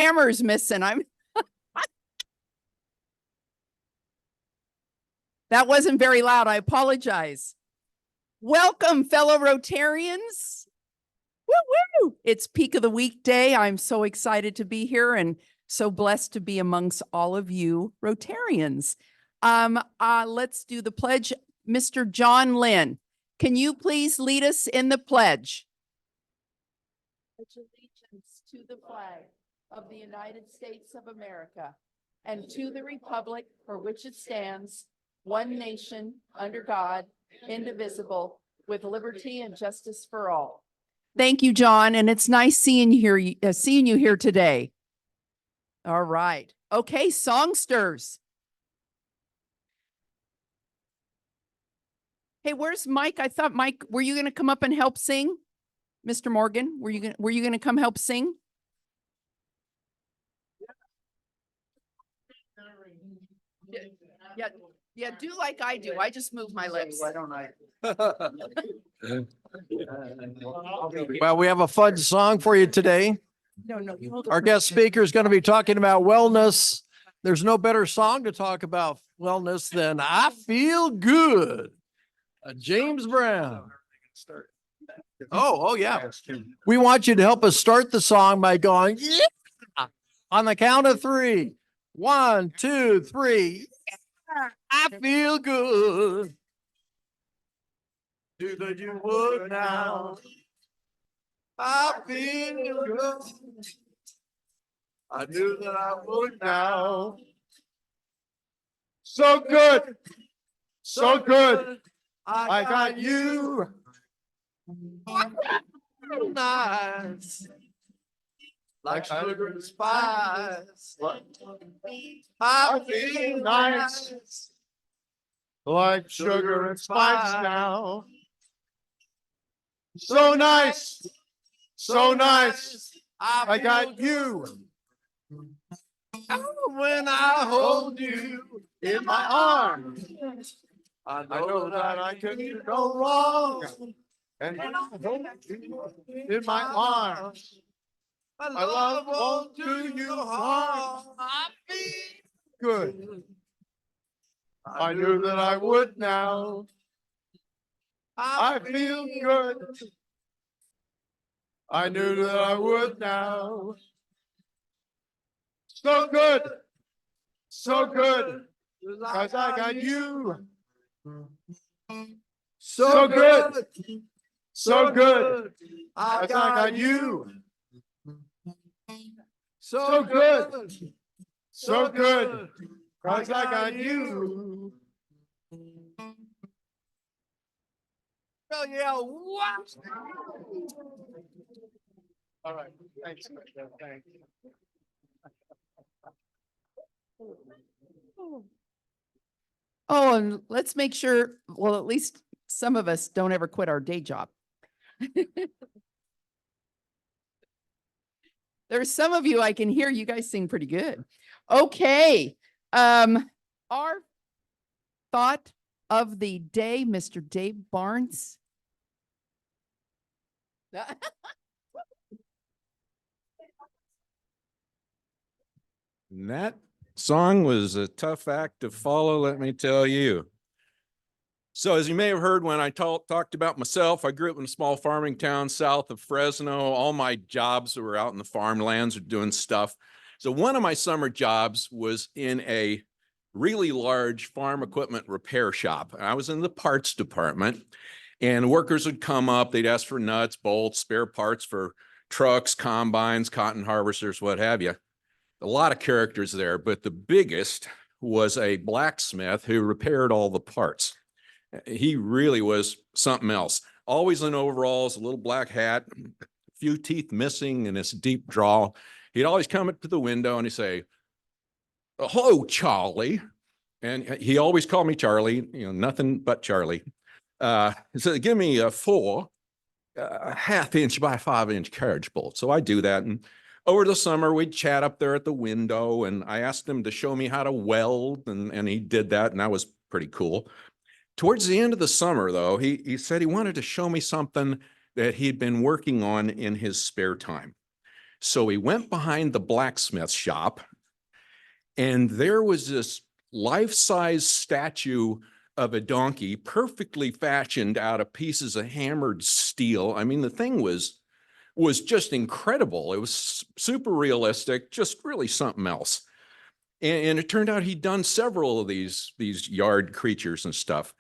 hammer's missing. That wasn't very loud. I apologize. Welcome, fellow Rotarians. Woo woo! It's peak of the weekday. I'm so excited to be here and so blessed to be amongst all of you Rotarians. Let's do the pledge. Mr. John Lynn, can you please lead us in the pledge? Pledge allegiance to the flag of the United States of America and to the republic for which it stands, one nation, under God, indivisible, with liberty and justice for all. Thank you, John, and it's nice seeing you here today. All right. Okay, songsters. Hey, where's Mike? I thought Mike, were you going to come up and help sing? Mr. Morgan, were you going to come help sing? Yeah, do like I do. I just move my lips. Why don't I? Well, we have a fun song for you today. No. Our guest speaker is going to be talking about wellness. There's no better song to talk about wellness than I Feel Good. James Brown. Oh, yeah. We want you to help us start the song by going, yeah, on the count of three. 1, 2, 3. Yeah, I feel good. Do that you would now. I feel good. I knew that I would now. So good. So good. I got you. Nice. Like sugar and spice. I feel nice. Like sugar and spice now. So nice. So nice. I got you. When I hold you in my arms, I know that I can go wrong. And when I hold you in my arms, my love won't do you harm. I feel good. I knew that I would now. I feel good. I knew that I would now. So good. So good. 'Cause I got you. So good. So good. 'Cause I got you. So good. So good. 'Cause I got you. Oh yeah, what? All right, thanks. Thank you. Oh, and let's make sure, well, at least some of us don't ever quit our day job. There's some of you I can hear you guys sing pretty good. Okay. Our thought of the day, Mr. Dave Barnes. And that song was a tough act to follow, let me tell you. So as you may have heard when I talked about myself, I grew up in a small farming town south of Fresno. All my jobs were out in the farmlands or doing stuff. So one of my summer jobs was in a really large farm equipment repair shop. I was in the parts department, and workers would come up. They'd ask for nuts, bolts, spare parts for trucks, combines, cotton harvesters, what have you. A lot of characters there, but the biggest was a blacksmith who repaired all the parts. He really was something else. Always in overalls, a little black hat, a few teeth missing in his deep drawl. He'd always come up to the window and he'd say, "Hello, Charlie." And he always called me Charlie, nothing but Charlie. He said, "Give me a 4 1/2" by 5" carriage bolt. So I do that. And over the summer, we'd chat up there at the window, and I asked him to show me how to weld, and he did that, and that was pretty cool. Towards the end of the summer, though, he said he wanted to show me something that he'd been working on in his spare time. So we went behind the blacksmith shop, and there was this life-size statue of a donkey, perfectly fashioned out of pieces of hammered steel. I mean, the thing was just incredible. It was super realistic, just really something else. And it turned out he'd done several of these yard creatures and stuff.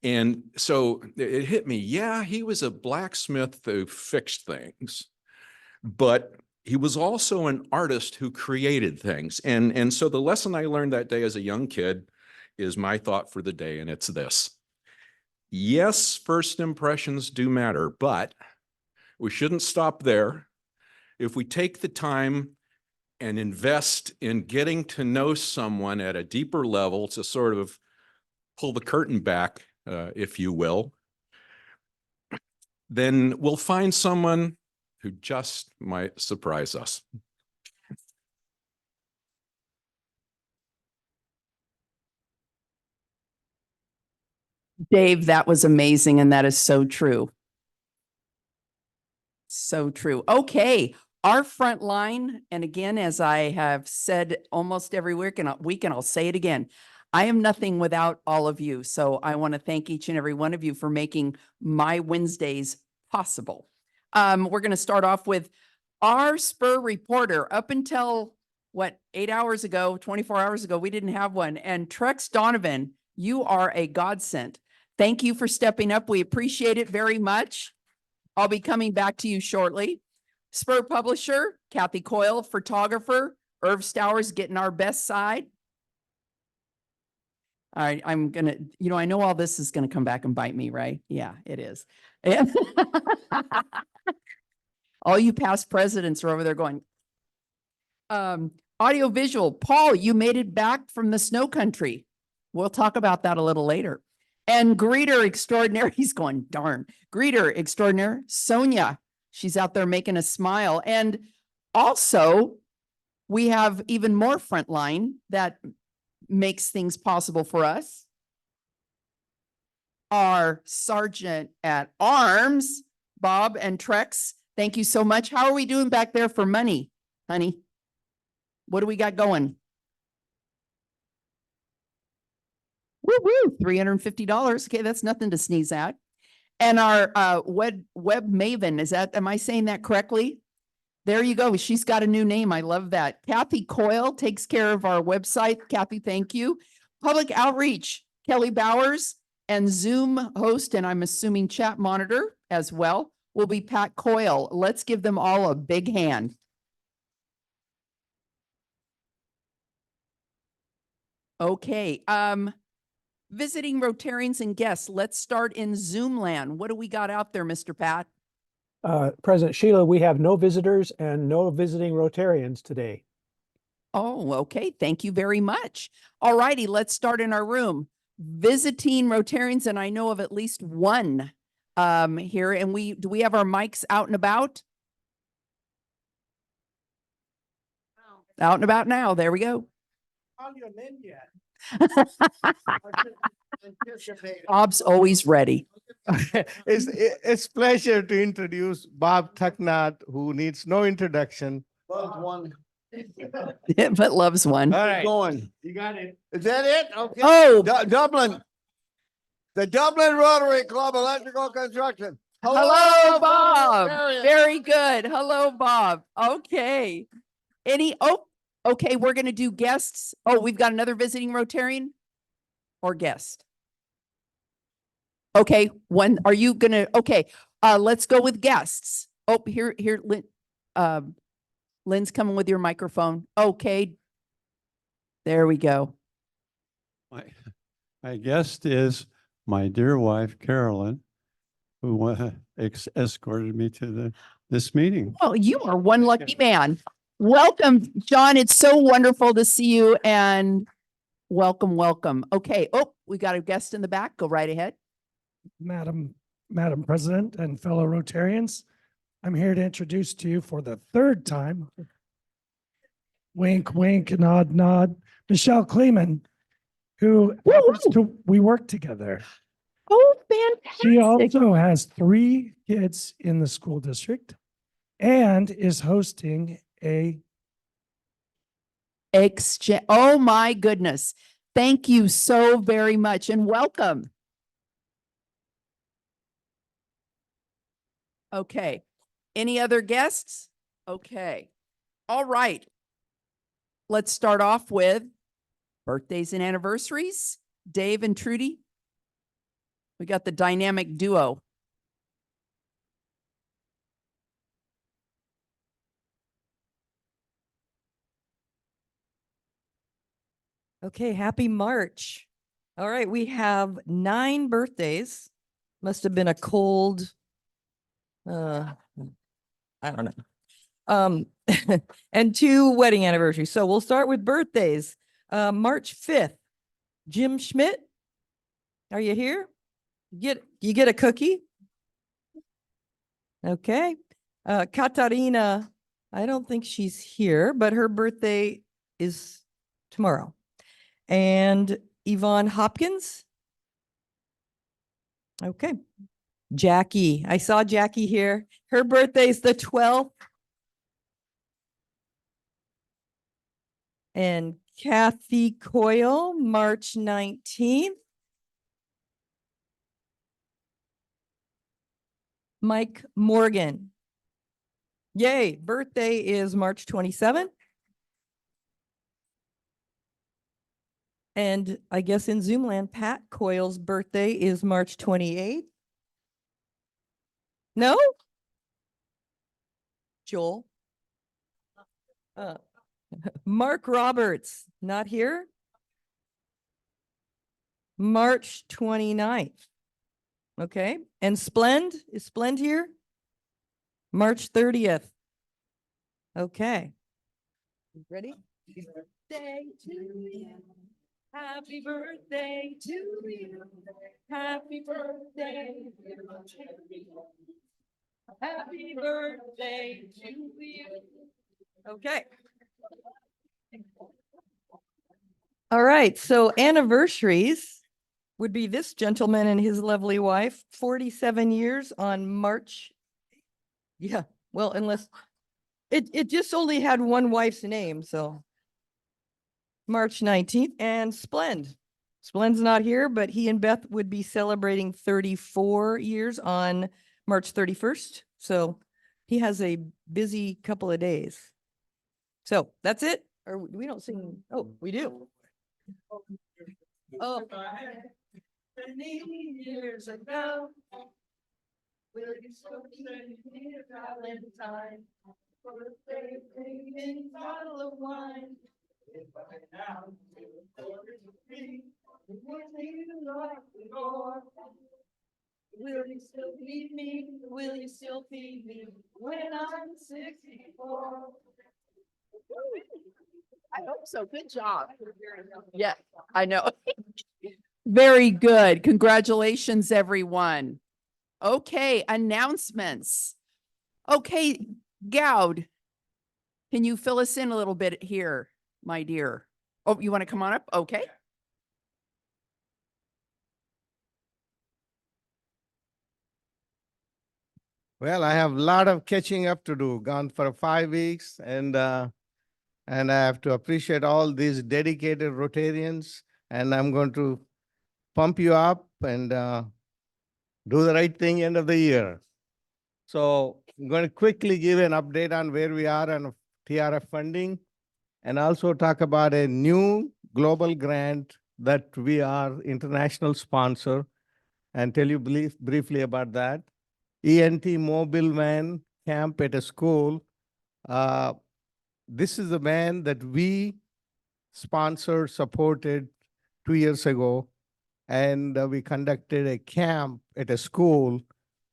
And so it hit me, yeah, he was a blacksmith who fixed things, but he was also an artist who created things. And so the lesson I learned that day as a young kid is my thought for the day, and it's this. Yes, first impressions do matter, but we shouldn't stop there. If we take the time and invest in getting to know someone at a deeper level to sort of pull the curtain back, if you will, then we'll find someone who just might surprise us. Dave, that was amazing. And that is so true. So true. Okay. Our front line, and again, as I have said almost every week, and I'll say it again, I am nothing without all of you. So I want to thank each and every one of you for making my Wednesdays possible. We're going to start off with our Spur reporter. Up until 8 hours ago, 24 hours ago, we didn't have one. And Trex Donovan, you are a godsend. Thank you for stepping up. We appreciate it very much. I'll be coming back to you shortly. Spur publisher, Kathy Coyle, photographer, Irv Stowers getting our best side. All right, I'm gonna, I know all this is gonna come back and bite me, right? Yeah, it is. And all you past presidents are over there going. Audio visual, Paul, you made it back from the snow country. We'll talk about that a little later. And greeter extraordinaire, he's going, darn. Greeter extraordinaire, Sonia. She's out there making us smile. And also, we have even more frontline that makes things possible for us. Our Sergeant at Arms, Bob and Trex. Thank you so much. How are we doing back there for money, honey? What do we got going? Woo-woo, $350. Okay, that's nothing to sneeze at. And our web maven, am I saying that correctly? There you go. She's got a new name. I love that. Kathy Coyle takes care of our website. Kathy, thank you. Public outreach, Kelly Bowers, and Zoom host, and I'm assuming chat monitor as well, will be Pat Coyle. Let's give them all a big hand. Okay. Visiting Rotarians and guests. Let's start in Zoom land. What do we got out there, Mr. Pat? President Sheila, we have no visitors and no visiting Rotarians today. Oh, okay. Thank you very much. All righty, let's start in our room. Visiting Rotarians, and I know of at least one here. And do we have our mics out and about? Out and about now. There we go. Bob's always ready. It's pleasure to introduce Bob Tucknott, who needs no introduction. Loves one. But loves one. All right. Going. You got it. Is that it? Okay. Oh, Dublin. The Dublin Rotary Club Electrical Construction. hello, Bob. Rotarians. Very good. Hello, Bob. Okay. Okay. We're going to do guests. Oh, we've got another visiting Rotarian or guest. Okay. Are you going to, okay. Let's go with guests. Oh, here, Lynn's coming with your microphone. Okay. There we go. My guest is my dear wife, Carolyn, who escorted me to this meeting. Well, you are one lucky man. Welcome, John. It's so wonderful to see you and welcome. Okay. Oh, we got a guest in the back. Go right ahead. Madam President and fellow Rotarians, I'm here to introduce to you for the third time, wink, wink, nod, nod, Michelle Kleeman, who we work together. Oh, fantastic. She also has 3 kids in the school district and is hosting Exchange. Oh my goodness. Thank you so very much and welcome. Okay. Any other guests? Okay. All right. Let's start off with birthdays and anniversaries. Dave and Trudy. We got the dynamic duo. Okay, happy March. All right, we have 9 birthdays. Must have been a cold, I don't know. And 2 wedding anniversaries. So we'll start with birthdays. March 5th, Jim Schmidt. Are you here? You get a cookie? Okay. Katarina, I don't think she's here, but her birthday is tomorrow. And Yvonne Hopkins. Okay. Jackie, I saw Jackie here. Her birthday's the 12th. And Kathy Coyle, March 19th. Mike Morgan. Yay, birthday is March 27th. And I guess in Zoomland, Pat Coyle's birthday is March 28th. No? Joel? Mark Roberts, not here? March 29th. Okay, and Splend, is Splend here? March 30th. Okay. Ready? Birthday to you. Happy birthday to you. Happy birthday. Happy birthday to you. Okay. All right, so anniversaries would be this gentleman and his lovely wife, 47 years on March. Yeah, well, unless it just only had one wife's name, so March 19th. And Splend's not here, but he and Beth would be celebrating 34 years on March 31st. So he has a busy couple of days. So that's it. Or we don't sing. Oh, we do. Oh. Many years ago, will you still be here, Valentine? Birthday, baby, bottle of wine. If I now will you lock the door? Will you still feed me? Will you still feed me when I'm 64? I hope so. Good job. Yeah, I know. Very good. Congratulations, everyone. Okay, announcements. Okay, Gowd, can you fill us in a little bit here, my dear? Oh, you want to come on up? Okay. Well, I have a lot of catching up to do. Gone for 5 weeks, and I have to appreciate all these dedicated Rotarians. And I'm going to pump you up and do the right thing end of the year. So I'm going to quickly give an update on where we are on TRF funding, and also talk about a new global grant that we are international sponsor, and tell you briefly about that. ENT mobile van camp at a school. This is a van that we sponsored, supported 2 years ago, and we conducted a camp at a school.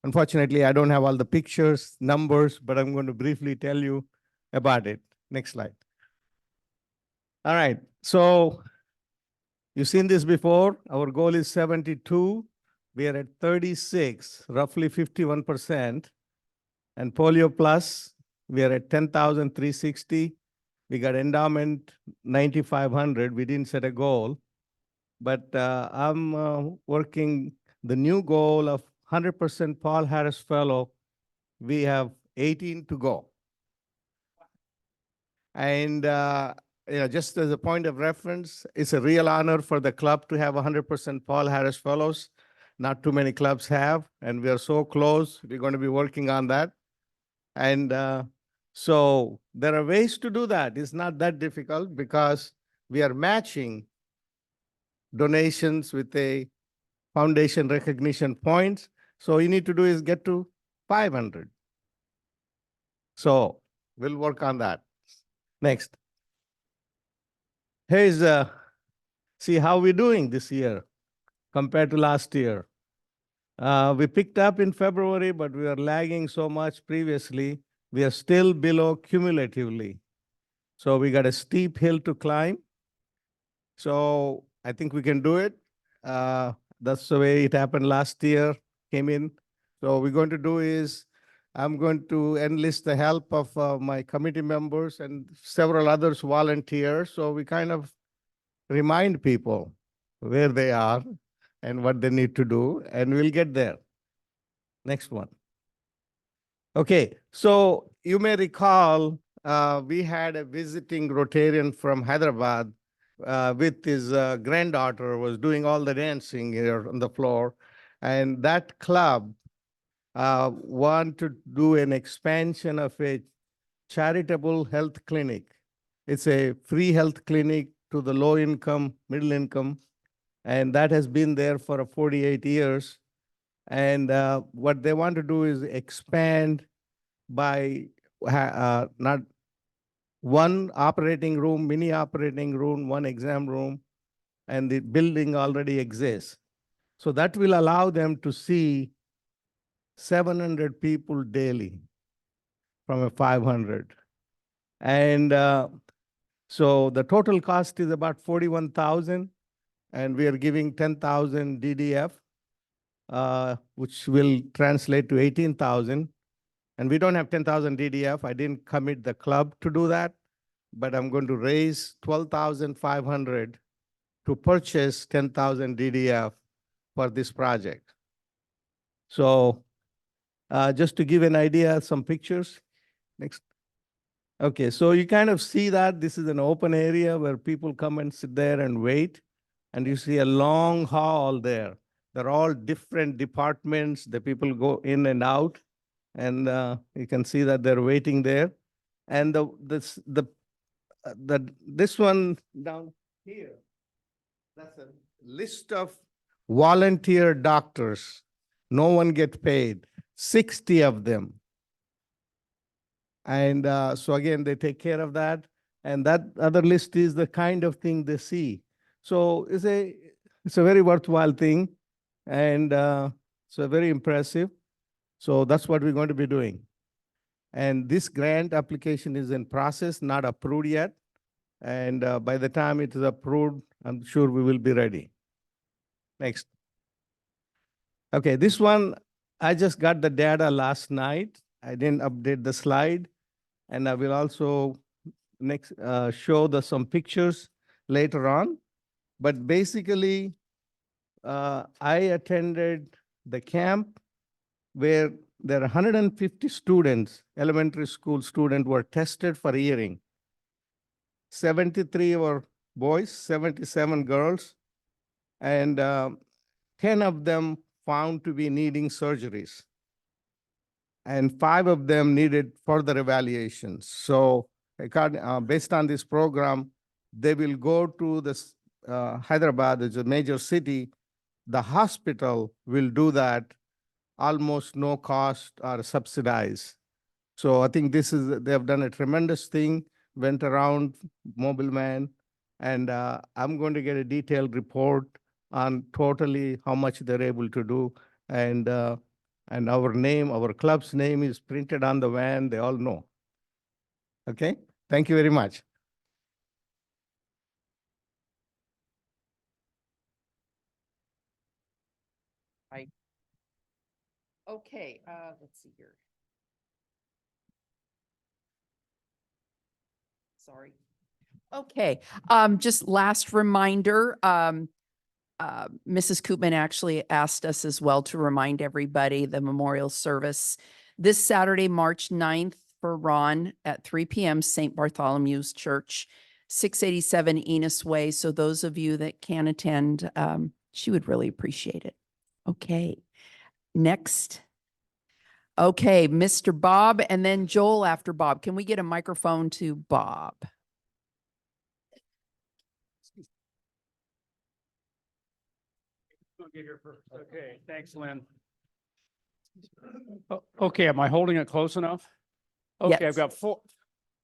Unfortunately, I don't have all the pictures, numbers, but I'm going to briefly tell you about it. Next slide. All right, so you've seen this before. Our goal is 72. We are at 36, roughly 51%. And Polio Plus, we are at 10,360. We got endowment 9,500. We didn't set a goal, but I'm working the new goal of 100% Paul Harris Fellow. We have 18 to go. And, just as a point of reference, it's a real honor for the club to have 100% Paul Harris Fellows. Not too many clubs have, and we are so close. We're going to be working on that. And so there are ways to do that. It's not that difficult because we are matching donations with a foundation recognition points. So all you need to do is get to 500. So we'll work on that. Next. Here's see how we're doing this year compared to last year. We picked up in February, but we were lagging so much previously. We are still below cumulatively. So we got a steep hill to climb. So I think we can do it. That's the way it happened last year, came in. So we're going to do is, I'm going to enlist the help of my committee members and several others volunteer. So we kind of remind people where they are and what they need to do, and we'll get there. Next one. Okay, so you may recall we had a visiting Rotarian from Hyderabad with his granddaughter, was doing all the dancing here on the floor. And that club want to do an expansion of a charitable health clinic. It's a free health clinic to the low income, middle income, and that has been there for 48 years. And what they want to do is expand by not one operating room, mini operating room, one exam room, and the building already exists. So that will allow them to see 700 people daily from a 500. And so the total cost is about 41,000, and we are giving 10,000 DDF, which will translate to 18,000. And we don't have 10,000 DDF. I didn't commit the club to do that, but I'm going to raise 12,500 to purchase 10,000 DDF for this project. So just to give an idea, some pictures. Next. Okay, so you kind of see that this is an open area where people come and sit there and wait. And you see a long hall there. They're all different departments. The people go in and out. And you can see that they're waiting there. And this one down here, that's a list of volunteer doctors. No one gets paid, 60 of them. And so again, they take care of that. And that other list is the kind of thing they see. So it's a very worthwhile thing. And so very impressive. So that's what we're going to be doing. And this grant application is in process, not approved yet. And by the time it is approved, I'm sure we will be ready. Next. Okay, this one, I just got the data last night. I didn't update the slide. And I will also next show some pictures later on. But basically, I attended the camp where there are 150 students, elementary school students, were tested for hearing. 73 were boys, 77 girls, and 10 of them found to be needing surgeries. And 5 of them needed further evaluations. So based on this program, they will go to this Hyderabad, is a major city. The hospital will do that almost no cost or subsidized. So I think they have done a tremendous thing, went around mobile man, and I'm going to get a detailed report on totally how much they're able to do. And our club's name is printed on the van, they all know. Okay, thank you very much. Okay, let's see here. Sorry. Okay, just last reminder, Mrs. Koopman actually asked us as well to remind everybody the memorial service this Saturday, March 9th for Ron at 3 p.m. St. Bartholomew's Church, 687 Enos Way. So those of you that can attend, she would really appreciate it. Okay. Next. Okay, Mr. Bob and then Joel after Bob. Can we get a microphone to Bob? I'll get here first. Okay, thanks, Lynn. Okay, am I holding it close enough? Okay, Yes. I've got four.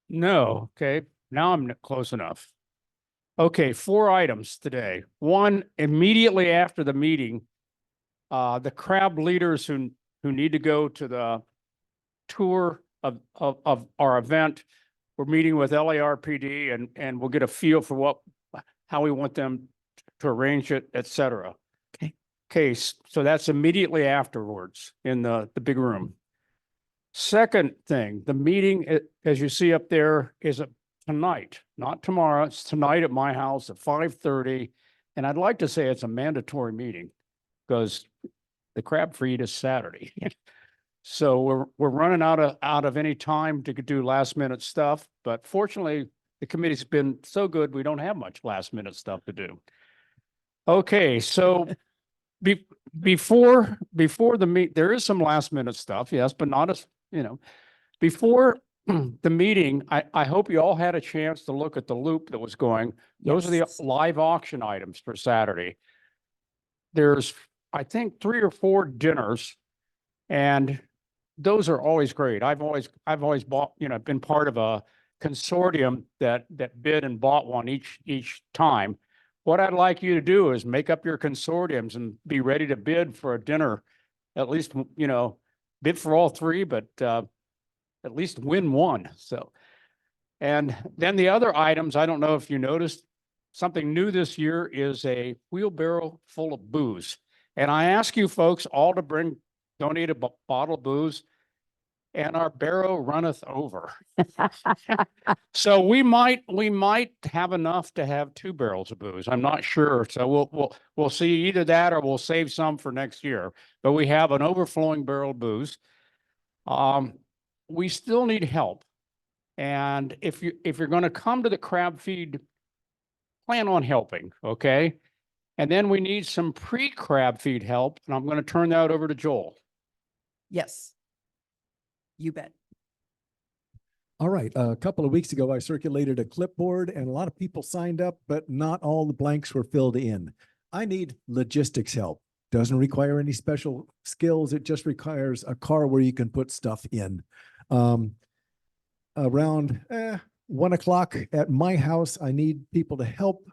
No, okay, now I'm close enough. Okay, 4 items today. One, immediately after the meeting, the crab leaders who need to go to the tour of our event, we're meeting with LARPD and we'll get a feel for how we want them to arrange it, et cetera. Okay. Case, so that's immediately afterwards in the big room. Second thing, the meeting, as you see up there, is tonight, not tomorrow. It's tonight at my house at 5:30. And I'd like to say it's a mandatory meeting because the crab feed is Saturday. So we're running out of any time to do last minute stuff, but fortunately the committee's been so good, we don't have much last minute stuff to do. Okay, so before the meet, there is some last minute stuff, yes, but not as, before the meeting, I hope you all had a chance to look at the loop that was going. Those are the Yes. live auction items for Saturday. There's, I think, 3 or 4 dinners, and those are always great. I've always bought, been part of a consortium that bid and bought one each time. What I'd like you to do is make up your consortiums and be ready to bid for a dinner, at least, bid for all 3, but at least win one. So, and then the other items, I don't know if you noticed, something new this year is a wheelbarrow full of booze. And I ask you folks all to donate a bottle of booze, and our barrow runneth over. So we might have enough to have 2 barrels of booze. I'm not sure. So we'll see either that or we'll save some for next year. But we have an overflowing barrel of booze. We still need help. And if you're going to come to the crab feed, plan on helping, okay? And then we need some pre-crab feed help, and I'm going to turn that over to Joel. Yes. You bet. All right. A couple of weeks ago, I circulated a clipboard and a lot of people signed up, but not all the blanks were filled in. I need logistics help. Doesn't require any special skills. It just requires a car where you can put stuff in. Around 1 o'clock at my house, I need people to help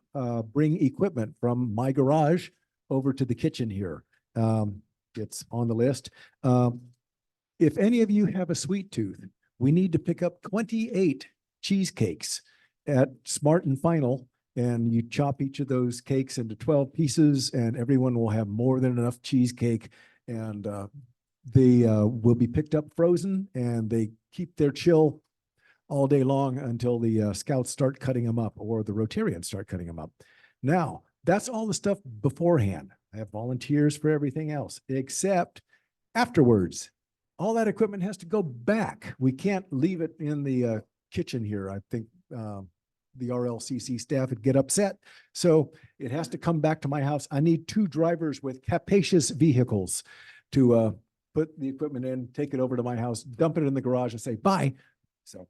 bring equipment from my garage over to the kitchen here. It's on the list. If any of you have a sweet tooth, we need to pick up 28 cheesecakes at Smart and Final, and you chop each of those cakes into 12 pieces, and everyone will have more than enough cheesecake. And they will be picked up frozen, and they keep their chill all day long until the scouts start cutting them up or the Rotarians start cutting them up. Now, that's all the stuff beforehand. I have volunteers for everything else, except afterwards. All that equipment has to go back. We can't leave it in the kitchen here. I think the RLCC staff would get upset. So it has to come back to my house. I need 2 drivers with capacious vehicles to put the equipment in, take it over to my house, dump it in the garage and say, bye. So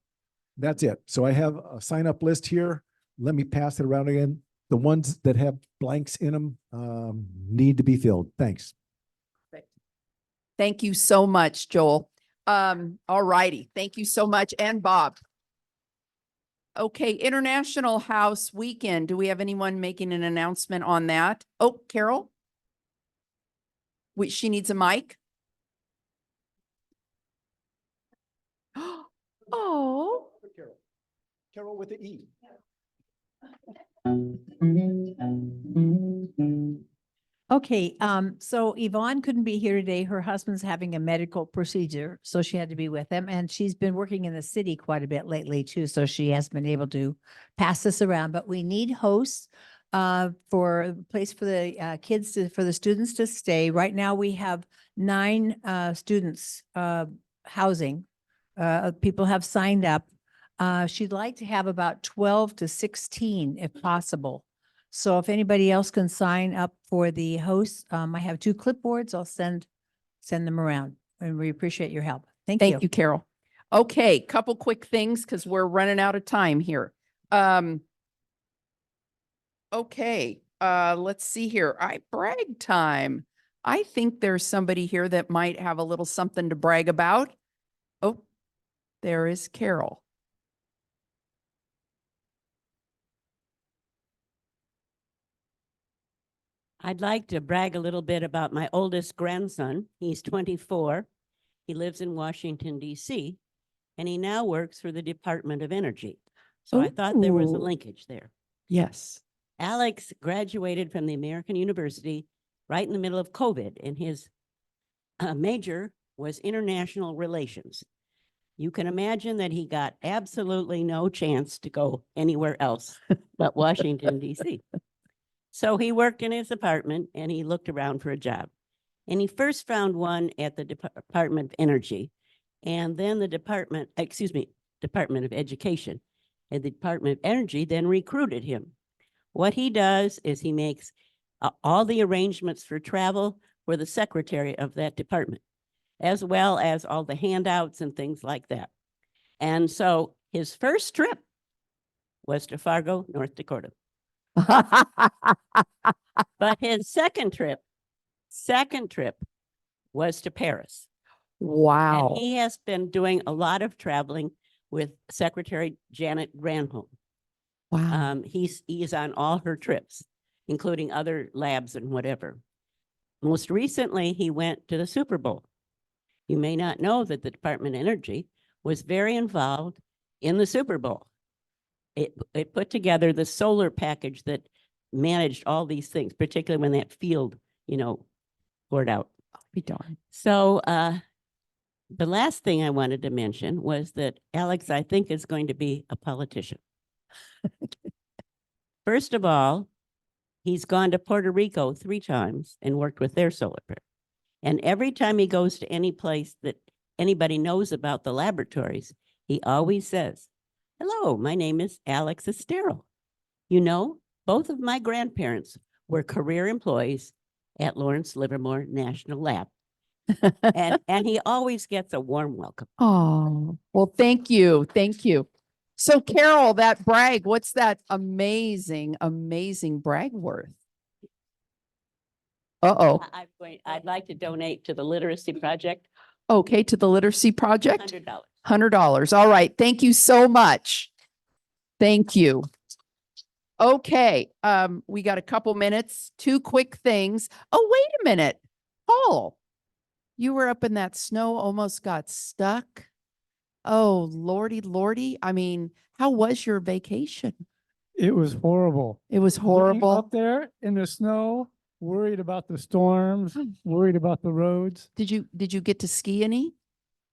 that's it. So I have a sign up list here. Let me pass it around again. The ones that have blanks in them need to be filled. Thanks. Thank you so much, Joel. All righty. Thank you so much. And Bob. Okay, International House Weekend. Do we have anyone making an announcement on that? Oh, Carol? She needs a mic. Oh. Carol with the E. Okay, so Yvonne couldn't be here today. Her husband's having a medical procedure, so she had to be with him. And she's been working in the city quite a bit lately too, so she has been able to pass this around. But we need hosts for a place for the kids for the students to stay. Right now, we have 9 students housing People have signed up. She'd like to have about 12 to 16 if possible. So if anybody else can sign up for the host, I have 2 clipboards. I'll send them around, and we appreciate your help. Thank you. Thank you, Carol. Okay, couple quick things because we're running out of time here. Okay, let's see here. Brag time. I think there's somebody here that might have a little something to brag about. Oh, there is Carol. I'd like to brag a little bit about my oldest grandson. He's 24. He lives in Washington, D.C., and he now works for the Department of Energy. So I thought there was a Ooh. linkage there. Yes. Alex graduated from the American University right in the middle of COVID, and his major was international relations. You can imagine that he got absolutely no chance to go anywhere else but Washington, D.C. So he worked in his apartment and he looked around for a job. And he first found one at the Department of Energy, and then the Department of Education. And the Department of Energy then recruited him. What he does is he makes all the arrangements for travel for the secretary of that department, as well as all the handouts and things like that. And so his first trip was to Fargo, North Dakota. But his second trip was to Paris. Wow. And he has been doing a lot of traveling with Secretary Janet Granholm. Wow. He is on all her trips, including other labs and whatever. Most recently, he went to the Super Bowl. You may not know that the Department of Energy was very involved in the Super Bowl. It put together the solar package that managed all these things, particularly when that field, poured out. Be darned. So the last thing I wanted to mention was that Alex, I think, is going to be a politician. First of all, he's gone to Puerto Rico 3 times and worked with their solar power. And every time he goes to any place that anybody knows about the laboratories, he always says, "Hello, my name is Alex Estero. Both of my grandparents were career employees at Lawrence Livermore National Lab." and he always gets a warm welcome. Oh, well, thank you. Thank you. So Carol, that brag, what's that amazing, amazing brag worth? Uh-oh. I'd like to donate to the Literacy Project, Okay, to the Literacy Project? $100. $100. All right. Thank you so much. Thank you. Okay, we got a couple minutes, 2 quick things. Oh, wait a minute. Paul, you were up in that snow, almost got stuck. Oh, Lordy. I mean, how was your vacation? It was horrible. It was Looking horrible. Up there in the snow, worried about the storms, worried about the roads. Did you get to ski any?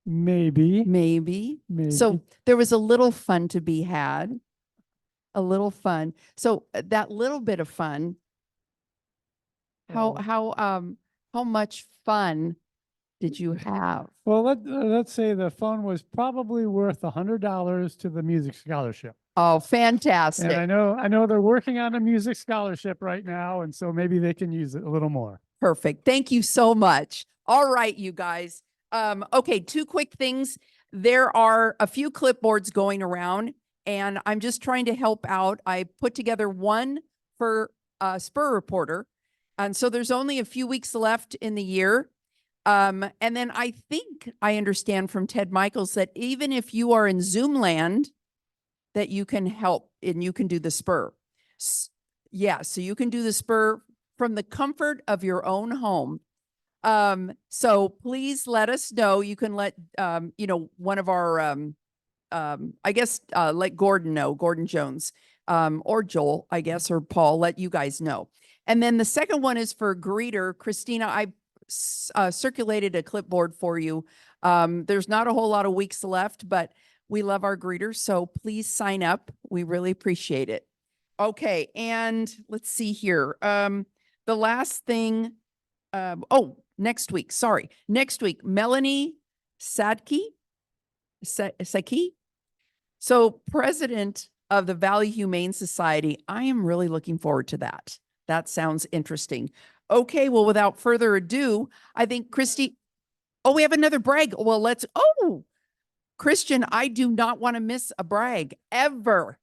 Maybe. Maybe. Maybe. So there was a little fun to be had. A little fun. So that little bit of fun, Oh. how much fun did you have? Well, let's say the fun was probably worth $100 to the music scholarship. Oh, And fantastic. I know they're working on a music scholarship right now, and so maybe they can use it a little more. Perfect. Thank you so much. All right, you guys. Okay, 2 quick things. There are a few clipboards going around, and I'm just trying to help out. I put together one for Spur Reporter. And so there's only a few weeks left in the year. And then I think I understand from Ted Michaels that even if you are in Zoom land, that you can help and you can do the Spur. Yeah, so you can do the Spur from the comfort of your own home. So please let us know. You can let, one of our, let Gordon know, Gordon Jones, or Joel, I guess, or Paul, let you guys know. And then the second one is for greeter. Christina, I circulated a clipboard for you. There's not a whole lot of weeks left, but we love our greeters. So please sign up. We really appreciate it. Okay. And let's see here. The last thing, next week, Melanie Sadke. Saki. So president of the Valley Humane Society, I am really looking forward to that. That sounds interesting. Okay, well, without further ado, I think Christy, oh, we have another brag. Well, Christian, I do not want to miss a brag ever.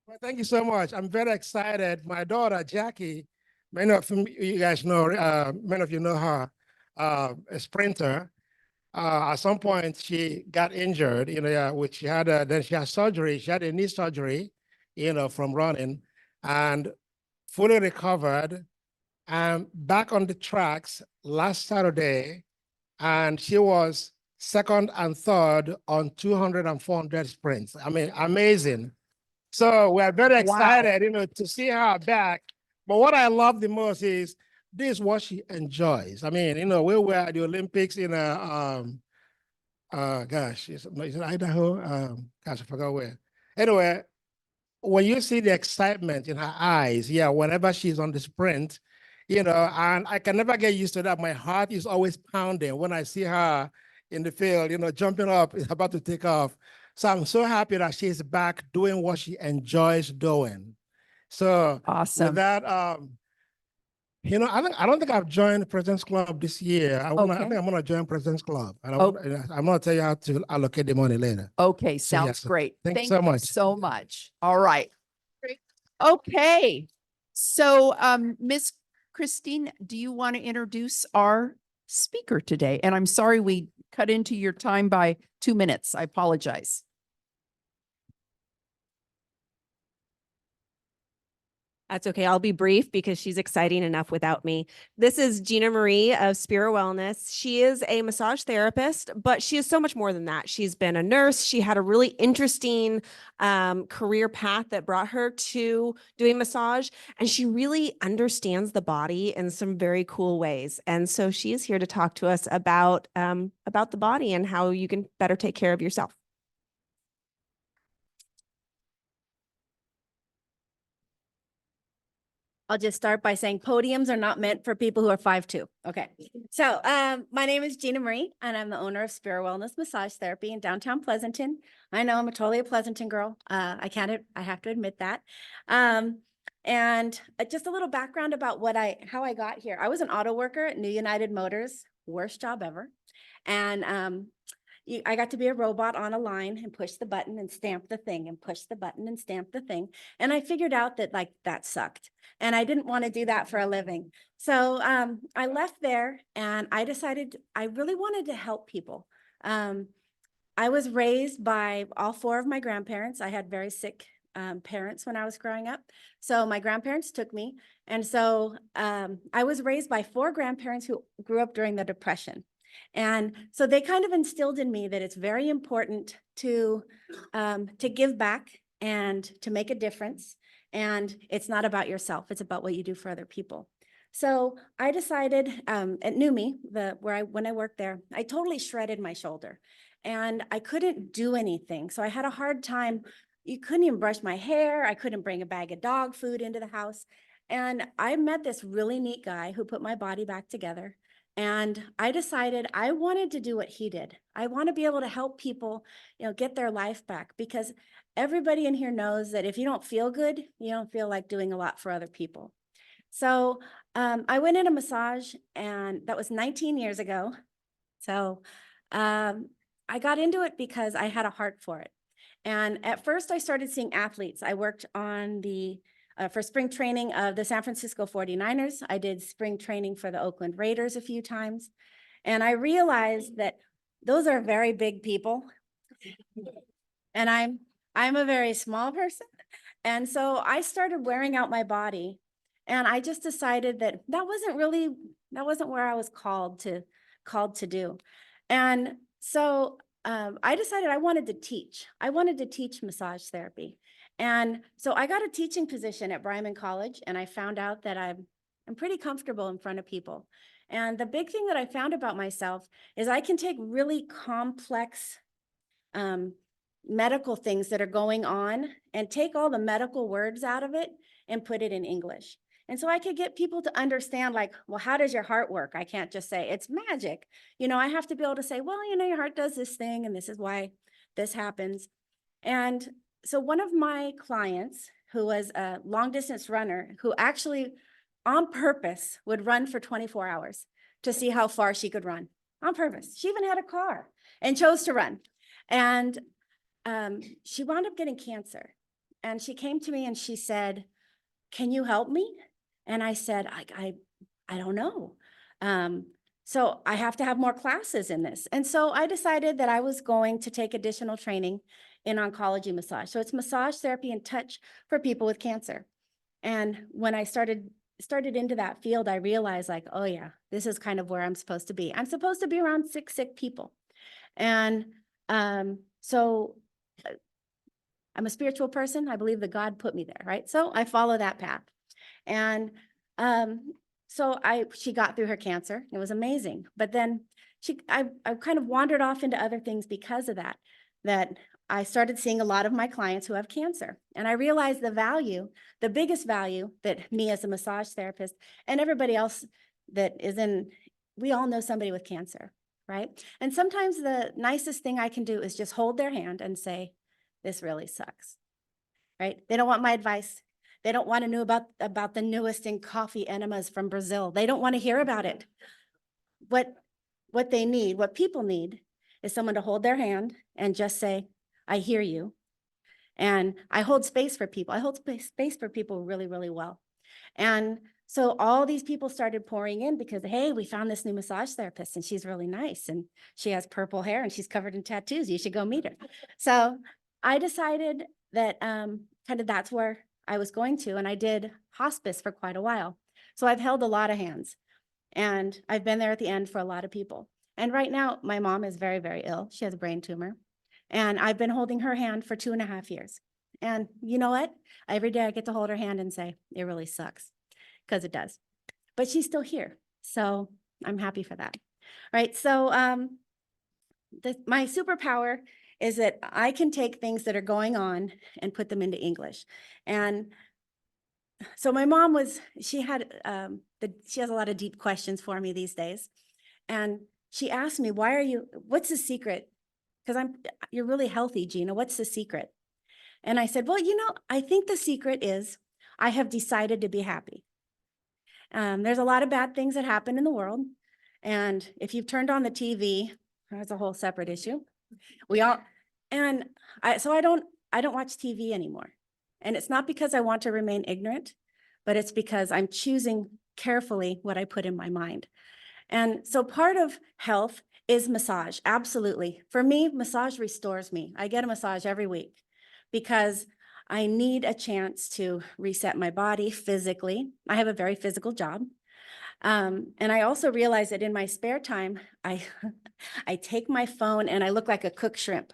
Well, thank you so much. I'm very excited. My daughter, Jackie, many of you guys know, many of you know her, a sprinter. At some point, she got injured, which she had, then she had surgery. She had a knee surgery, from running, and fully recovered and back on the tracks last Saturday. And she was second and third on 200 and 400 sprints. I mean, amazing. So we're very excited, to see her back. But what I love the most is this is what she enjoys. I mean, we were at the Olympics in gosh, is it Idaho? Gosh, I forgot where. Anyway, when you see the excitement in her eyes, whenever she's on the sprint, and I can never get used to that. My heart is always pounding when I see her in the field, jumping up, about to take off. So I'm so happy that she's back doing what she enjoys doing. So Awesome. with that, I don't think I've joined President's Club this year. I think I'm gonna join President's Club, and I'm gonna tell you how to allocate the money later. Okay, So, sounds yes, great. thank you Thank so you much. so much. All right. Okay. So, Miss Christine, do you want to introduce our speaker today? And I'm sorry we cut into your time by 2 minutes. I apologize. That's okay. I'll be brief because she's exciting enough without me. This is Gina Marie of Spira Wellness. She is a massage therapist, but she is so much more than that. She's been a nurse. She had a really interesting career path that brought her to doing massage, and she really understands the body in some very cool ways. And so she is here to talk to us about the body and how you can better take care of yourself. I'll just start by saying podiums are not meant for people who are 5'2". Okay. So my name is Gina Marie, and I'm the owner of Spira Wellness Massage Therapy in downtown Pleasanton. I know I'm totally a Pleasanton girl. I have to admit that. And just a little background about how I got here. I was an auto worker at New United Motors, worst job ever. And I got to be a robot on a line and push the button and stamp the thing and push the button and stamp the thing. And I figured out that that sucked. And I didn't want to do that for a living. So I left there and I decided I really wanted to help people. I was raised by all 4 of my grandparents. I had very sick parents when I was growing up. So my grandparents took me. And so I was raised by 4 grandparents who grew up during the Depression. And so they kind of instilled in me that it's very important to give back and to make a difference. And it's not about yourself, it's about what you do for other people. So I decided at NUMI, when I worked there, I totally shredded my shoulder and I couldn't do anything. So I had a hard time. You couldn't even brush my hair. I couldn't bring a bag of dog food into the house. And I met this really neat guy who put my body back together. And I decided I wanted to do what he did. I want to be able to help people, get their life back, because everybody in here knows that if you don't feel good, you don't feel like doing a lot for other people. So I went in a massage, and that was 19 years ago. So I got into it because I had a heart for it. And at first I started seeing athletes. I worked on for spring training of the San Francisco 49ers. I did spring training for the Oakland Raiders a few times. And I realized that those are very big people. And I'm a very small person. And so I started wearing out my body. And I just decided that wasn't where I was called to do. And so I decided I wanted to teach. I wanted to teach massage therapy. And so I got a teaching position at Bryman College, and I found out that I'm pretty comfortable in front of people. And the big thing that I found about myself is I can take really complex medical things that are going on and take all the medical words out of it and put it in English. And so I could get people to understand like, well, how does your heart work? I can't just say it's magic. You know, I have to be able to say, well, you know, your heart does this thing and this is why this happens. And so one of my clients who was a long distance runner who actually on purpose would run for 24 hours to see how far she could run on purpose. She even had a car and chose to run. And she wound up getting cancer. And she came to me and she said, can you help me? And I said, I don't know. So I have to have more classes in this. And so I decided that I was going to take additional training in oncology massage. So it's massage therapy and touch for people with cancer. And when I started into that field, I realized like, oh yeah, this is kind of where I'm supposed to be. I'm supposed to be around sick people. And so I'm a spiritual person. I believe that God put me there, right? So I follow that path. And so she got through her cancer. It was amazing. But then I kind of wandered off into other things because of that I started seeing a lot of my clients who have cancer. And I realized the biggest value that me as a massage therapist and everybody else that is we all know somebody with cancer, right? And sometimes the nicest thing I can do is just hold their hand and say, this really sucks, right? They don't want my advice. They don't want to know about the newest in coffee enemas from Brazil. They don't want to hear about it. What they need, what people need is someone to hold their hand and just say, I hear you. And I hold space for people. I hold space for people really, really well. And so all these people started pouring in because, hey, we found this new massage therapist and she's really nice and she has purple hair and she's covered in tattoos. You should go meet her. So I decided that kind of that's where I was going to, and I did hospice for quite a while. So I've held a lot of hands and I've been there at the end for a lot of people. And right now my mom is very, very ill. She has a brain tumor and I've been holding her hand for 2.5 years. And you know what? Every day I get to hold her hand and say, it really sucks, because it does. But she's still here. So I'm happy for that. Right. So my superpower is that I can take things that are going on and put them into English. And so my mom she has a lot of deep questions for me these days. And she asked me, what's the secret? Because you're really healthy, Gina. What's the secret? And I said, well, I think the secret is I have decided to be happy. There's a lot of bad things that happen in the world. And if you've turned on the TV, that's a whole separate issue. So I don't watch TV anymore. And it's not because I want to remain ignorant, but it's because I'm choosing carefully what I put in my mind. And so part of health is massage. Absolutely. For me, massage restores me. I get a massage every week because I need a chance to reset my body physically. I have a very physical job. And I also realize that in my spare time, I take my phone and I look like a cooked shrimp.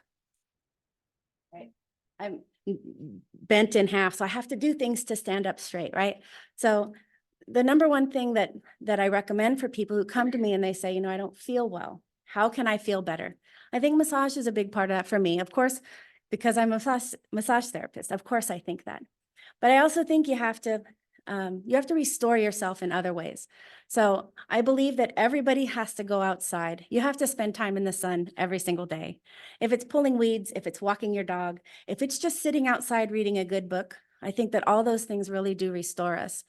Right? I'm bent in half, so I have to do things to stand up straight, right? So the number one thing that I recommend for people who come to me and they say, I don't feel well. How can I feel better? I think massage is a big part of that for me. Of course, because I'm a massage therapist, of course I think that. But I also think you have to restore yourself in other ways. So I believe that everybody has to go outside. You have to spend time in the sun every single day. If it's pulling weeds, if it's walking your dog, if it's just sitting outside reading a good book, I think that all those things really do restore us.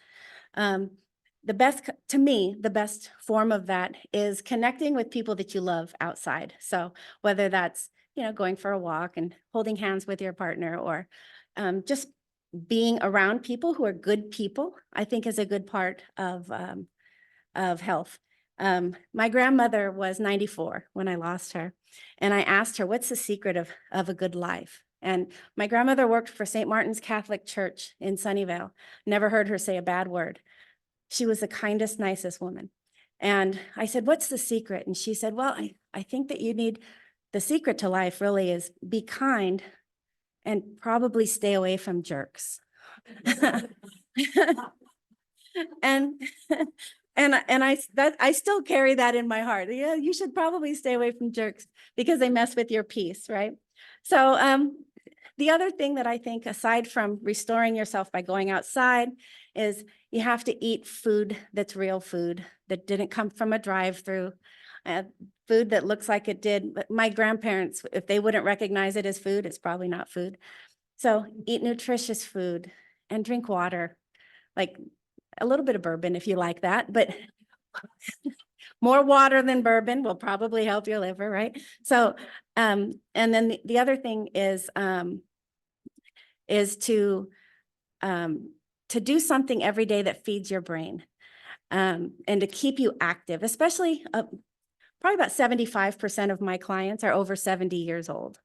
The best form of that is connecting with people that you love outside. So whether that's, going for a walk and holding hands with your partner, or just being around people who are good people, I think is a good part of health. My grandmother was 94 when I lost her, and I asked her, what's the secret of a good life? And my grandmother worked for St. Martin's Catholic Church in Sunnyvale. Never heard her say a bad word. She was the kindest, nicest woman. And I said, what's the secret? And she said, well, I think that the secret to life really is be kind and probably stay away from jerks. and I still carry that in my heart. Yeah, you should probably stay away from jerks because they mess with your peace, right? So the other thing that I think, aside from restoring yourself by going outside, is you have to eat food that's real food, that didn't come from a drive-through, food that looks like it did. But my grandparents, if they wouldn't recognize it as food, it's probably not food. So eat nutritious food and drink water, like a little bit of bourbon if you like that, but more water than bourbon will probably help your liver, right? So, and then the other thing is to do something every day that feeds your brain, and to keep you active, especially probably about 75% of my clients are over 70 years old.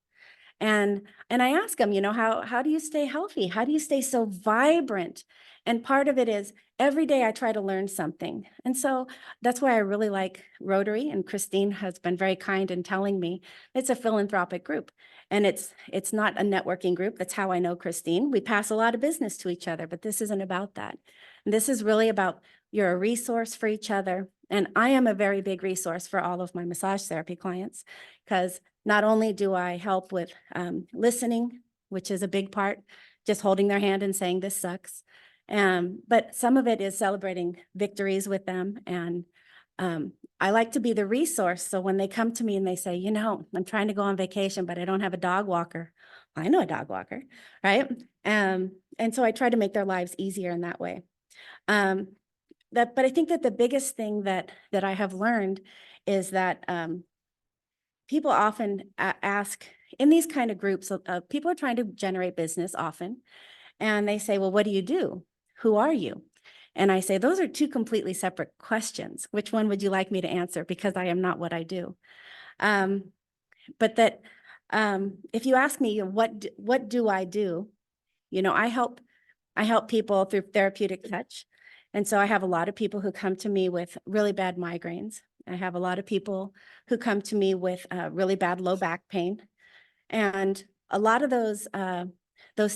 And I ask them, how do you stay healthy? How do you stay so vibrant? And part of it is every day I try to learn something. And so that's why I really like Rotary, and Christine has been very kind in telling me it's a philanthropic group. And it's not a networking group. That's how I know Christine. We pass a lot of business to each other, but this isn't about that. And this is really about you're a resource for each other. And I am a very big resource for all of my massage therapy clients, because not only do I help with listening, which is a big part, just holding their hand and saying this sucks, but some of it is celebrating victories with them. And I like to be the resource. So when they come to me and they say, I'm trying to go on vacation, but I don't have a dog walker. I know a dog walker, right? And so I try to make their lives easier in that way. But I think that the biggest thing that I have learned is that people often ask in these kind of groups, people are trying to generate business often, and they say, well, what do you do? Who are you? And I say, those are two completely separate questions. Which one would you like me to answer? Because I am not what I do. But that if you ask me, what do I do? I help people through therapeutic touch. And so I have a lot of people who come to me with really bad migraines. I have a lot of people who come to me with really bad low back pain. And a lot of those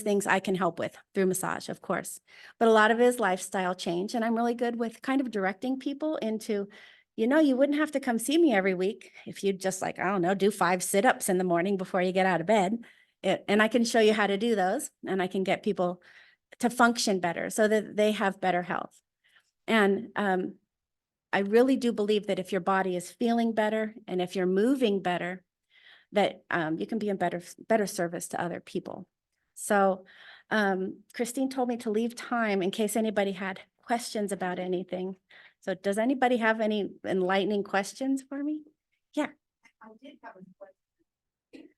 things I can help with through massage, of course. But a lot of it is lifestyle change. And I'm really good with kind of directing people into, you wouldn't have to come see me every week if you'd just do 5 sit-ups in the morning before you get out of bed. And I can show you how to do those, and I can get people to function better so that they have better health. And I really do believe that if your body is feeling better and if you're moving better, that you can be in better service to other people. So Christine told me to leave time in case anybody had questions about anything. So does anybody have any enlightening questions for me? Yeah. I did have a question.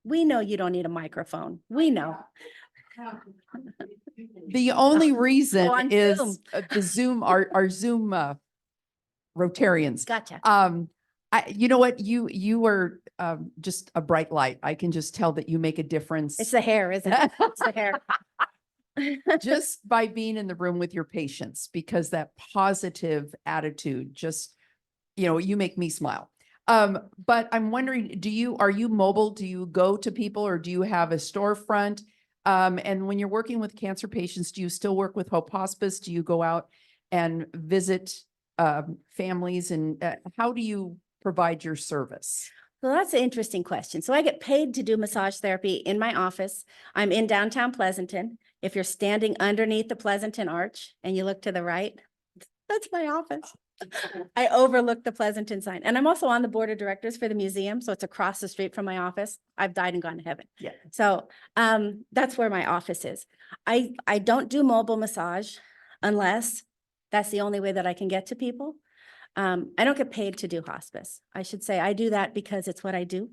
We know you don't need a microphone. We know. The only reason on is Zoom. the Zoom, our Zoom Rotarians. Gotcha. You know what? You are just a bright light. I can just tell that you make a difference. It's the hair, isn't it? It's the hair. Just by being in the room with your patients, because that positive attitude just, you make me smile. But I'm wondering, are you mobile? Do you go to people, or do you have a storefront? And when you're working with cancer patients, do you still work with Hope Hospice? Do you go out and visit families, and how do you provide your service? Well, that's an interesting question. So I get paid to do massage therapy in my office. I'm in downtown Pleasanton. If you're standing underneath the Pleasanton Arch and you look to the right, that's my office. I overlook the Pleasanton sign. And I'm also on the board of directors for the museum. So it's across the street from my office. I've died and gone to heaven. Yeah. So that's where my office is. I don't do mobile massage unless that's the only way that I can get to people. I don't get paid to do hospice. I should say I do that because it's what I do.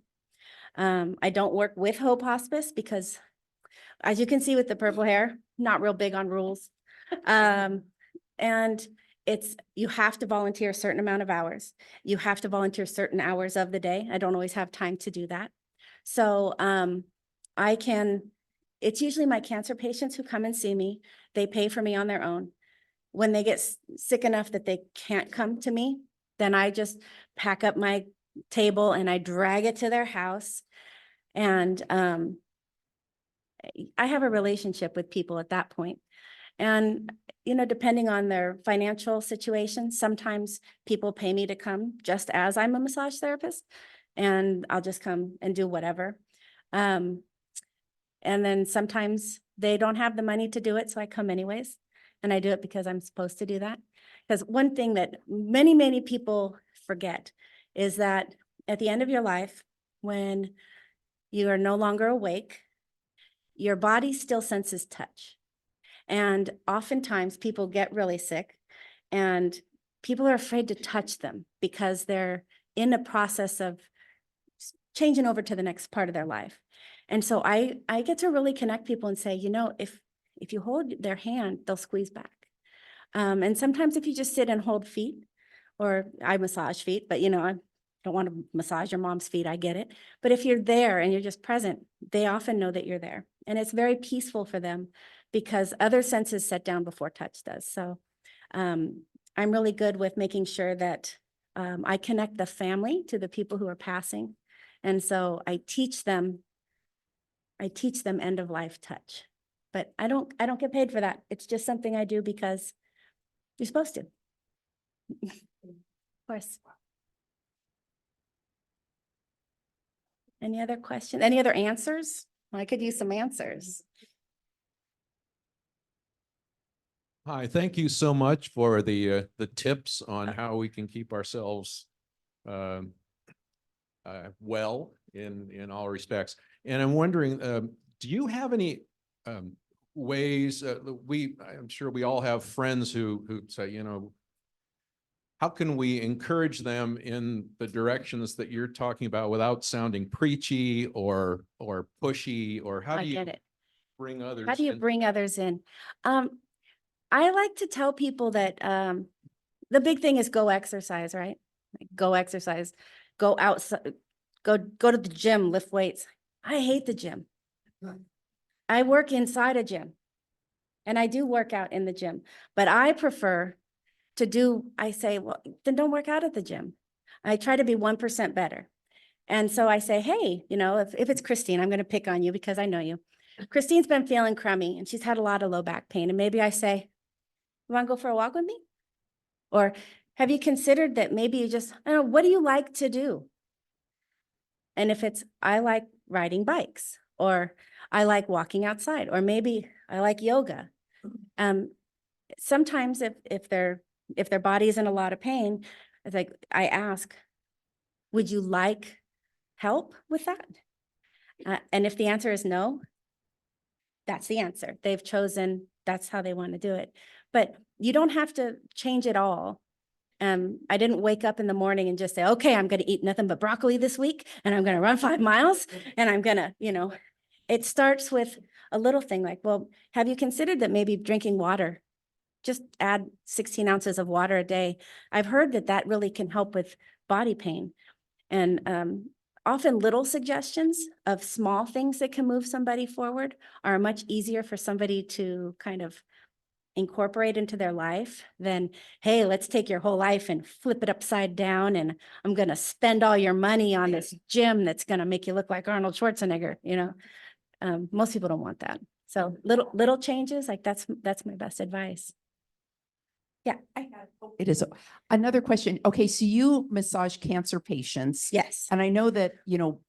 I don't work with Hope Hospice because, as you can see with the purple hair, not real big on rules. And you have to volunteer a certain amount of hours. You have to volunteer certain hours of the day. I don't always have time to do that. So it's usually my cancer patients who come and see me. They pay for me on their own. When they get sick enough that they can't come to me, then I just pack up my table and I drag it to their house. And I have a relationship with people at that point. And, depending on their financial situation, sometimes people pay me to come just as I'm a massage therapist, and I'll just come and do whatever. And then sometimes they don't have the money to do it, so I come anyways. And I do it because I'm supposed to do that. Because one thing that many, many people forget is that at the end of your life, when you are no longer awake, your body still senses touch. And oftentimes people get really sick and people are afraid to touch them because they're in a process of changing over to the next part of their life. And so I get to really connect people and say, you know, if you hold their hand, they'll squeeze back. And sometimes if you just sit and hold feet, or I massage feet, but you know, I don't want to massage your mom's feet, I get it. But if you're there and you're just present, they often know that you're there. And it's very peaceful for them because other senses set down before touch does. So I'm really good with making sure that I connect the family to the people who are passing. And so I teach them end of life touch. But I don't get paid for that. It's just something I do because you're supposed to. Of course. Any other questions? Any other answers? I could use some answers. Hi, thank you so much for the tips on how we can keep ourselves well in all respects. And I'm wondering, do you have any ways? I'm sure we all have friends who say, you know, how can we encourage them in the directions that you're talking about without sounding preachy or pushy, or how do you bring others? How do you bring others in? I like to tell people that the big thing is go exercise, right? Like, go exercise, go outside, go to the gym, lift weights. I hate the gym. I work inside a gym and I do work out in the gym, but I prefer to do, I say, well, then don't work out at the gym. I try to be 1% better. And so I say, hey, you know, if it's Christine, I'm going to pick on you because I know you. Christine's been feeling crummy and she's had a lot of low back pain. And maybe I say, you want to go for a walk with me? Or have you considered that maybe you just, I don't know, what do you like to do? And if it's, I like riding bikes, or I like walking outside, or maybe I like yoga. Sometimes if their body is in a lot of pain, it's like, I ask, would you like help with that? And if the answer is no, that's the answer. They've chosen, that's how they want to do it. But you don't have to change it all. I didn't wake up in the morning and just say, okay, I'm going to eat nothing but broccoli this week, and I'm going to run 5 miles, and I'm going to, you know, it starts with a little thing like, well, have you considered that maybe drinking water, just add 16 ounces of water a day? I've heard that that really can help with body pain. And often little suggestions of small things that can move somebody forward are much easier for somebody to kind of incorporate into their life than, hey, let's take your whole life and flip it upside down, and I'm going to spend all your money on this gym that's going to make you look like Arnold Schwarzenegger. You know, most people don't want that. So little changes, like that's my best advice. Yeah. It is another question. Okay, so you massage cancer patients. Yes. And I know that, you know,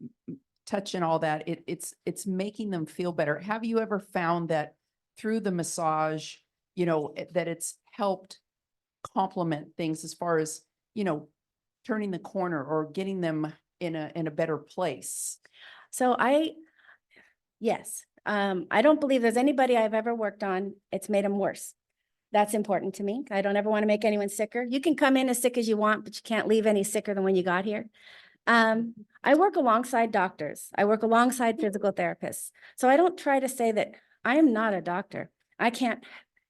touch and all that, it's making them feel better. Have you ever found that through the massage, you know, that it's helped complement things as far as, you know, turning the corner or getting them in a better place? So yes, I don't believe there's anybody I've ever worked on, it's made them worse. That's important to me. I don't ever want to make anyone sicker. You can come in as sick as you want, but you can't leave any sicker than when you got here. I work alongside doctors. I work alongside physical therapists. So I don't try to say that I am not a doctor. I can't,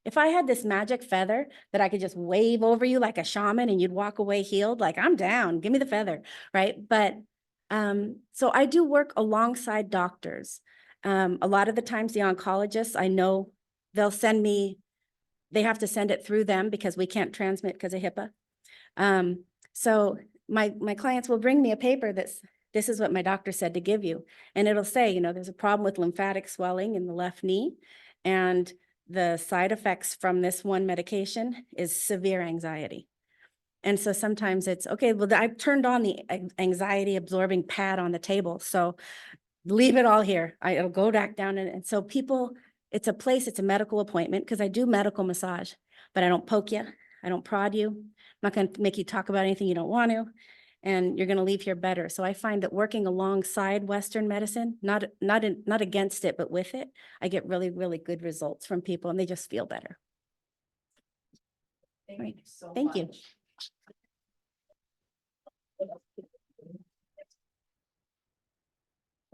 if I had this magic feather that I could just wave over you like a shaman and you'd walk away healed, like I'm down, give me the feather, right? But so I do work alongside doctors. A lot of the times the oncologists, I know they'll send me, they have to send it through them because we can't transmit because of HIPAA. So my clients will bring me a paper that's, this is what my doctor said to give you. And it'll say, you know, there's a problem with lymphatic swelling in the left knee. And the side effects from this one medication is severe anxiety. And so sometimes it's, okay, well, I've turned on the anxiety absorbing pad on the table. So leave it all here. It'll go back down. And so people, it's a place, it's a medical appointment because I do medical massage, but I don't poke you. I don't prod you. I'm not going to make you talk about anything you don't want to. And you're going to leave here better. So I find that working alongside Western medicine, not against it, but with it, I get really, really good results from people and they just feel better. Thank you so Thank you.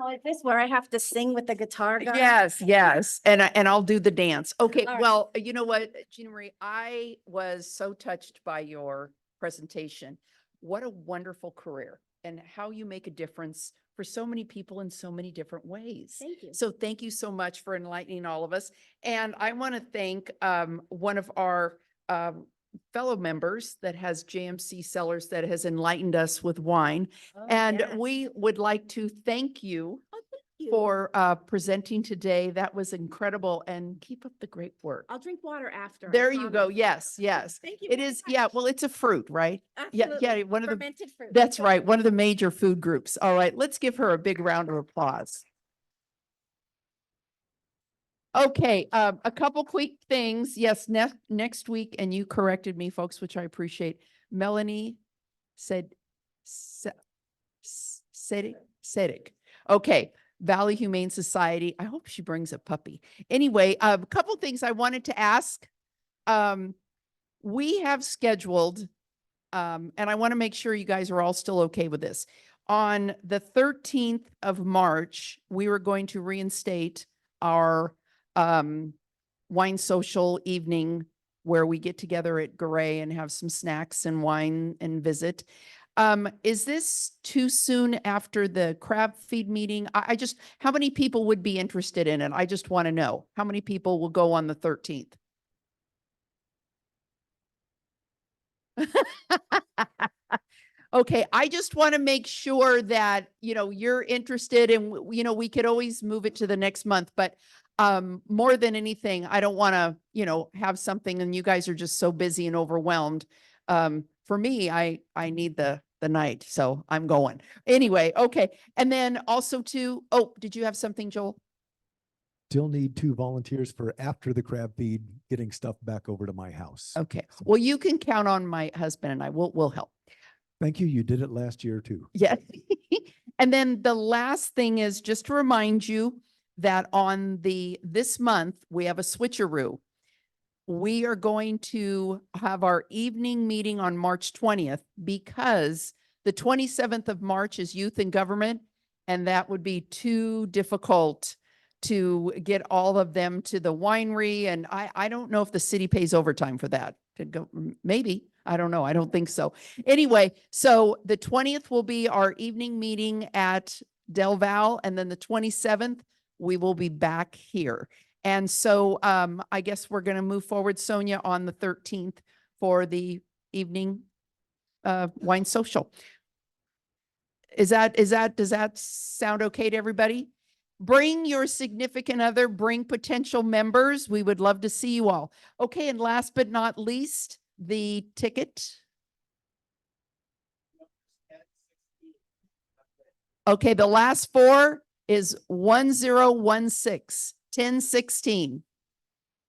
Oh, is this where I have to sing with the guitar guy? Yes, yes. And I'll do the dance. Okay, All right. well, you know what, Gina Marie, I was so touched by your presentation. What a wonderful career and how you make a difference for so many people in so many different ways. Thank you. So thank you so much for enlightening all of us. And I want to thank one of our fellow members that has JMC Cellars that has enlightened us with wine. Oh, And yes. we would like to thank you Oh, thank you. for presenting today. That was incredible and keep up the great work. I'll drink water after. I There you go. promise. Yes, yes. Thank you. It very is, much. yeah, well, it's a fruit, right? Yeah, Absolutely. one of the, Fermented fruit. that's right, one of the major food groups. All right, let's give her a big round of applause. Okay, a couple quick things. Yes, next week, and you corrected me, folks, which I appreciate. Melanie said, Sedic. Okay, Valley Humane Society. I hope she brings a puppy. Anyway, a couple things I wanted to ask. We have scheduled, and I want to make sure you guys are all still okay with this. On the 13th of March, we were going to reinstate our wine social evening where we get together at Garay and have some snacks and wine and visit. Is this too soon after the crab feed meeting? I just, how many people would be interested in it? I just want to know how many people will go on the 13th. Okay, I just want to make sure that, you know, you're interested and, you know, we could always move it to the next month, but more than anything, I don't want to, you know, have something and you guys are just so busy and overwhelmed. For me, I need the night, so I'm going. Anyway, okay. And then also too, oh, did you have something, Joel? Still need 2 volunteers for after the crab feed, getting stuff back over to my house. Okay. Well, you can count on my husband and I will help. Thank you. You did it last year too. Yeah. And then the last thing is just to remind you that on this month, we have a switcheroo. We are going to have our evening meeting on March 20th because the 27th of March is Youth in Government, and that would be too difficult to get all of them to the winery. And I don't know if the city pays overtime for that. To go, maybe. I don't know. I don't think so. Anyway, so the 20th will be our evening meeting at Del Val, and then the 27th, we will be back here. And so I guess we're going to move forward, Sonia, on the 13th for the evening wine social. Does that sound okay to everybody? Bring your significant other, bring potential members. We would love to see you all. Okay, and last but not least, the ticket. Okay, the last 4 is 1016, 1016.